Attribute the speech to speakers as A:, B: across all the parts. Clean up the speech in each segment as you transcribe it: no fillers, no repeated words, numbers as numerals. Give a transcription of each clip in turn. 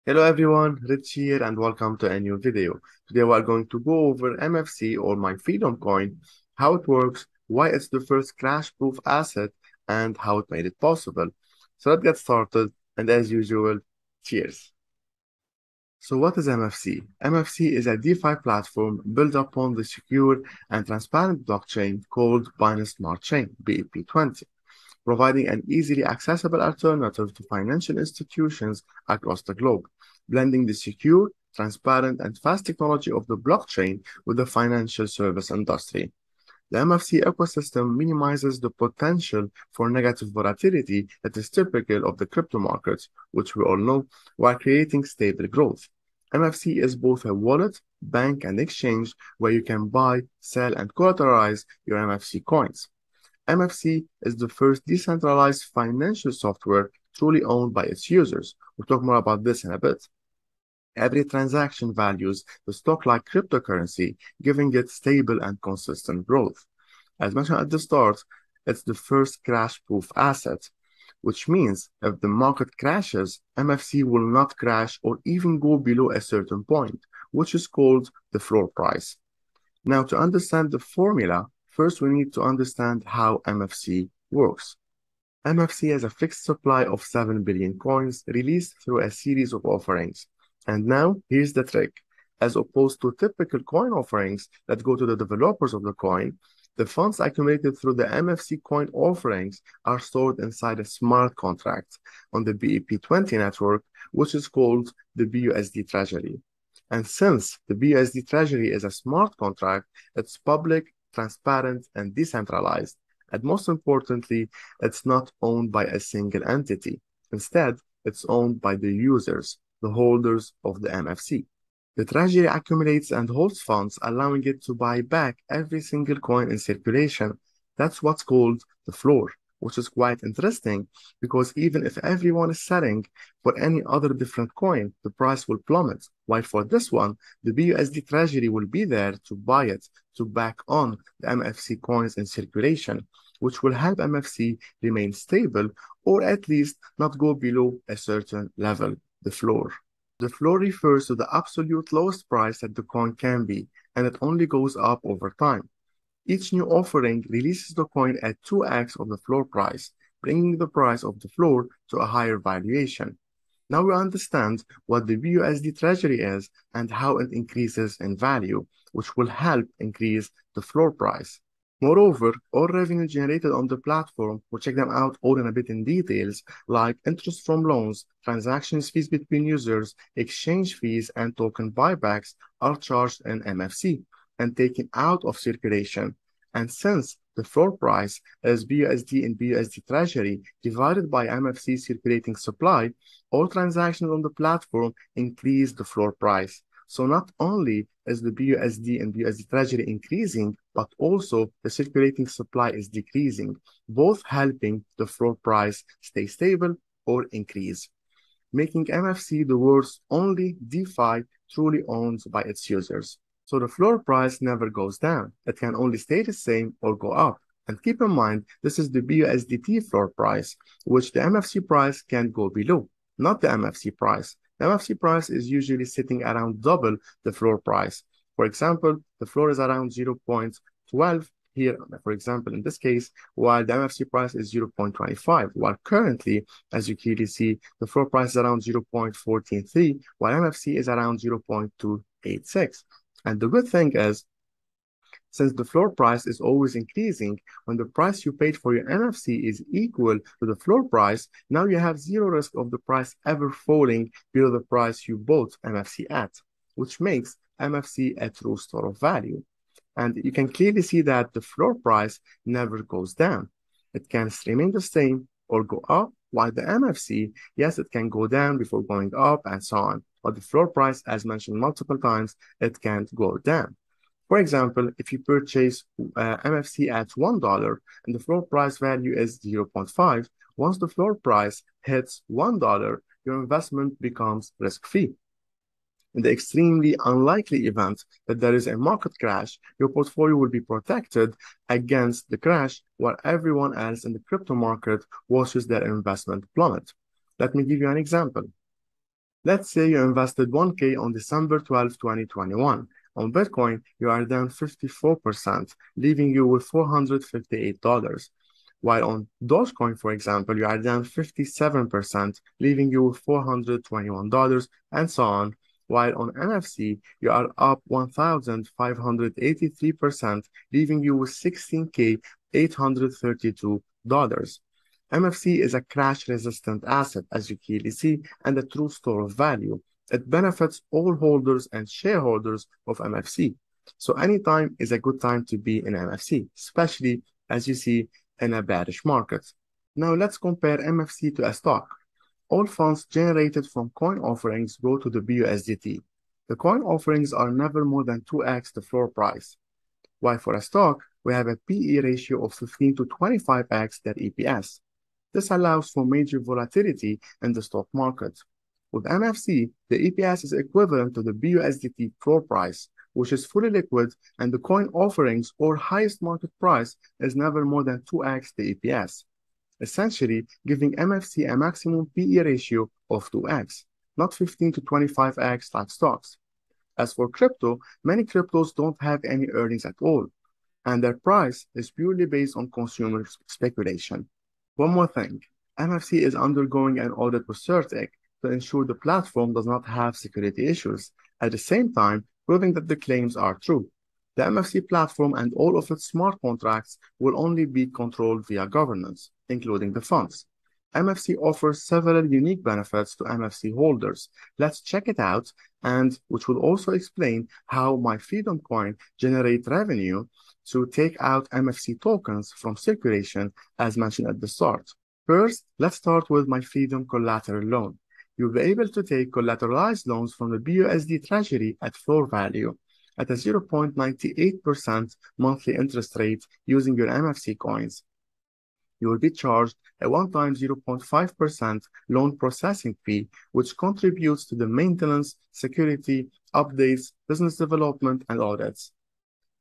A: Hello everyone, Rich here and welcome to a new video. Today we are going to go over MFC or my Freedom coin, how it works, why it's the first crash-proof asset, and how it made it possible. So let's get started, and as usual, cheers. So what is MFC? MFC is a DeFi platform built upon the secure and transparent blockchain called Binance Smart Chain, BEP20, providing an easily accessible alternative to financial institutions across the globe, blending the secure, transparent, and fast technology of the blockchain with the financial service industry. The MFC ecosystem minimizes the potential for negative volatility that is typical of the crypto markets, which we all know, while creating stable growth. MFC is both a wallet, bank, and exchange where you can buy, sell, and collateralize your MFC coins. MFC is the first decentralized financial software truly owned by its users. We'll talk more about this in a bit. Every transaction values the stock like cryptocurrency, giving it stable and consistent growth. As mentioned at the start, it's the first crash-proof asset, which means if the market crashes, MFC will not crash or even go below a certain point, which is called the floor price. Now, to understand the formula, first we need to understand how MFC works. MFC has a fixed supply of 7 billion coins released through a series of offerings. And now, here's the trick. As opposed to typical coin offerings that go to the developers of the coin, the funds accumulated through the MFC coin offerings are stored inside a smart contract on the BEP20 network, which is called the BUSD Treasury. And since the BUSD Treasury is a smart contract, it's public, transparent, and decentralized. And most importantly, it's not owned by a single entity. Instead, it's owned by the users, the holders of the MFC. The treasury accumulates and holds funds, allowing it to buy back every single coin in circulation. That's what's called the floor, which is quite interesting because even if everyone is selling for any other different coin, the price will plummet. While for this one, the BUSD treasury will be there to buy it, to back on the MFC coins in circulation, which will help MFC remain stable or at least not go below a certain level, the floor. The floor refers to the absolute lowest price that the coin can be, and it only goes up over time. Each new offering releases the coin at 2x of the floor price, bringing the price of the floor to a higher valuation. Now we understand what the BUSD treasury is and how it increases in value, which will help increase the floor price. Moreover, all revenue generated on the platform, we'll check them out all in a bit in details, like interest from loans, transactions fees between users, exchange fees, and token buybacks are charged in MFC and taken out of circulation. And since the floor price is BUSD in BUSD Treasury divided by MFC circulating supply, all transactions on the platform increase the floor price. So not only is the BUSD and BUSD Treasury increasing, but also the circulating supply is decreasing, both helping the floor price stay stable or increase, making MFC the world's only DeFi truly owned by its users. So the floor price never goes down. It can only stay the same or go up. And keep in mind, this is the BUSDT floor price, which the MFC price can't go below, not the MFC price. The MFC price is usually sitting around double the floor price. For example, the floor is around 0.12 here, for example, in this case, while the MFC price is 0.25, while currently, as you clearly see, the floor price is around 0.143, while MFC is around 0.286. And the good thing is, since the floor price is always increasing, when the price you paid for your MFC is equal to the floor price, now you have zero risk of the price ever falling below the price you bought MFC at, which makes MFC a true store of value. And you can clearly see that the floor price never goes down. It can remain the same or go up, while the MFC, yes, it can go down before going up and so on. But the floor price, as mentioned multiple times, it can't go down. For example, if you purchase MFC at $1 and the floor price value is 0.5, once the floor price hits $1, your investment becomes risk-free. In the extremely unlikely event that there is a market crash, your portfolio will be protected against the crash while everyone else in the crypto market watches their investment plummet. Let me give you an example. Let's say you invested 1K on December 12, 2021. On Bitcoin, you are down 54%, leaving you with $458. While on Dogecoin, for example, you are down 57%, leaving you with $421, and so on. While on MFC, you are up 1,583%, leaving you with 16K $832. MFC is a crash-resistant asset, as you clearly see, and a true store of value. It benefits all holders and shareholders of MFC. So anytime is a good time to be in MFC, especially as you see in a bearish market. Now let's compare MFC to a stock. All funds generated from coin offerings go to the BUSDT. The coin offerings are never more than 2x the floor price. While for a stock, we have a PE ratio of 15 to 25x their EPS. This allows for major volatility in the stock market. With MFC, the EPS is equivalent to the BUSDT floor price, which is fully liquid, and the coin offerings or highest market price is never more than 2x the EPS, essentially giving MFC a maximum PE ratio of 2x, not 15 to 25x like stocks. As for crypto, many cryptos don't have any earnings at all, and their price is purely based on consumer speculation. One more thing, MFC is undergoing an audit with CertEC to ensure the platform does not have security issues, at the same time proving that the claims are true. The MFC platform and all of its smart contracts will only be controlled via governance, including the funds. MFC offers several unique benefits to MFC holders. Let's check it out, and which will also explain how my Freedom coin generates revenue to take out MFC tokens from circulation, as mentioned at the start. First, let's start with my Freedom collateral loan. You'll be able to take collateralized loans from the BUSD treasury at floor value at a 0.98% monthly interest rate using your MFC coins. You will be charged a one-time 0.5% loan processing fee, which contributes to the maintenance, security, updates, business development, and audits.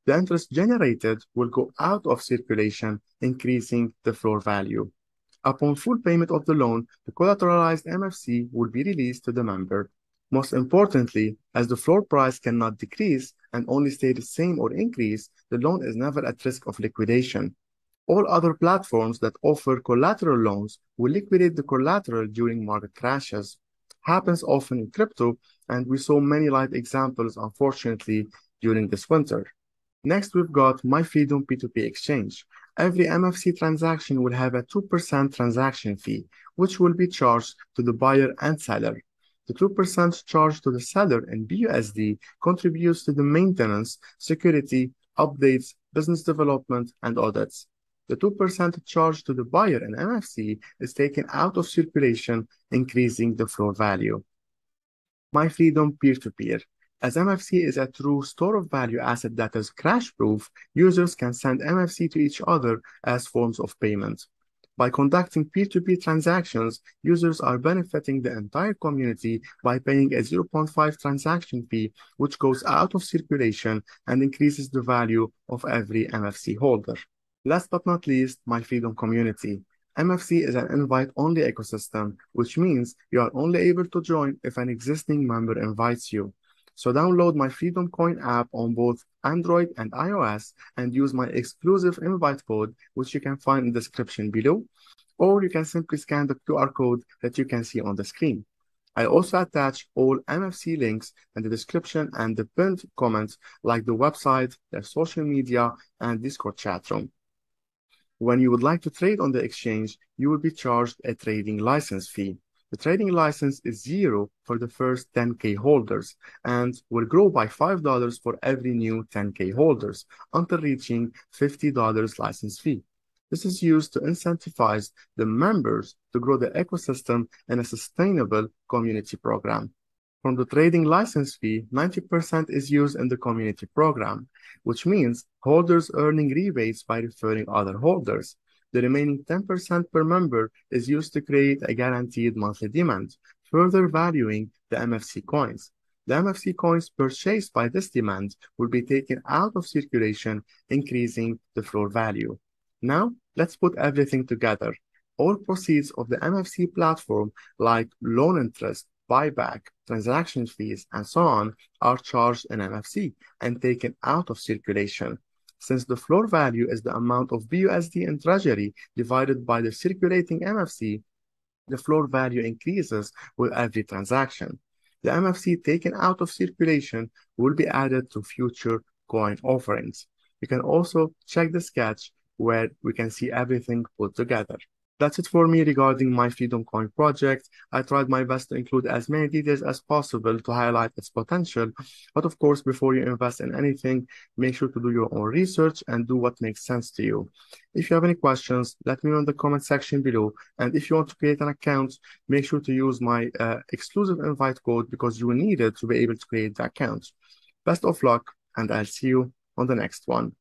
A: The interest generated will go out of circulation, increasing the floor value. Upon full payment of the loan, the collateralized MFC will be released to the member. Most importantly, as the floor price cannot decrease and only stay the same or increase, the loan is never at risk of liquidation. All other platforms that offer collateral loans will liquidate the collateral during market crashes. Happens often in crypto, and we saw many live examples, unfortunately, during this winter. Next, we've got my Freedom P2p Exchange. Every MFC transaction will have a 2% transaction fee, which will be charged to the buyer and seller. The 2% charged to the seller in BUSD contributes to the maintenance, security, updates, business development, and audits. The 2% charged to the buyer in MFC is taken out of circulation, increasing the floor value. My Freedom peer-to-peer. As MFC is a true store of value asset that is crash-proof, users can send MFC to each other as forms of payment. By conducting peer-to-peer transactions, users are benefiting the entire community by paying a 0.5 transaction fee, which goes out of circulation and increases the value of every MFC holder. Last but not least, my Freedom community. MFC is an invite-only ecosystem, which means you are only able to join if an existing member invites you. So download my Freedom Coin app on both Android and iOS and use my exclusive invite code, which you can find in the description below, or you can simply scan the QR code that you can see on the screen. I also attach all MFC links in the description and the pinned comments, like the website, their social media, and Discord chat room. When you would like to trade on the exchange, you will be charged a trading license fee. The trading license is $0 for the first 10K holders and will grow by $5 for every new 10K holders until reaching $50 license fee. This is used to incentivize the members to grow the ecosystem in a sustainable community program. From the trading license fee, 90% is used in the community program, which means holders earning rebates by referring other holders. The remaining 10% per member is used to create a guaranteed monthly demand, further valuing the MFC coins. The MFC coins purchased by this demand will be taken out of circulation, increasing the floor value. Now, let's put everything together. All proceeds of the MFC platform, like loan interest, buyback, transaction fees, and so on are charged in MFC and taken out of circulation. Since the floor value is the amount of BUSD in treasury divided by the circulating MFC, the floor value increases with every transaction. The MFC taken out of circulation will be added to future coin offerings. You can also check the sketch where we can see everything put together. That's it for me regarding my Freedom Coin project. I tried my best to include as many details as possible to highlight its potential. But of course, before you invest in anything, make sure to do your own research and do what makes sense to you. If you have any questions, let me know in the comment section below. And if you want to create an account, make sure to use my exclusive invite code because you will need it to be able to create the account. Best of luck, and I'll see you on the next one.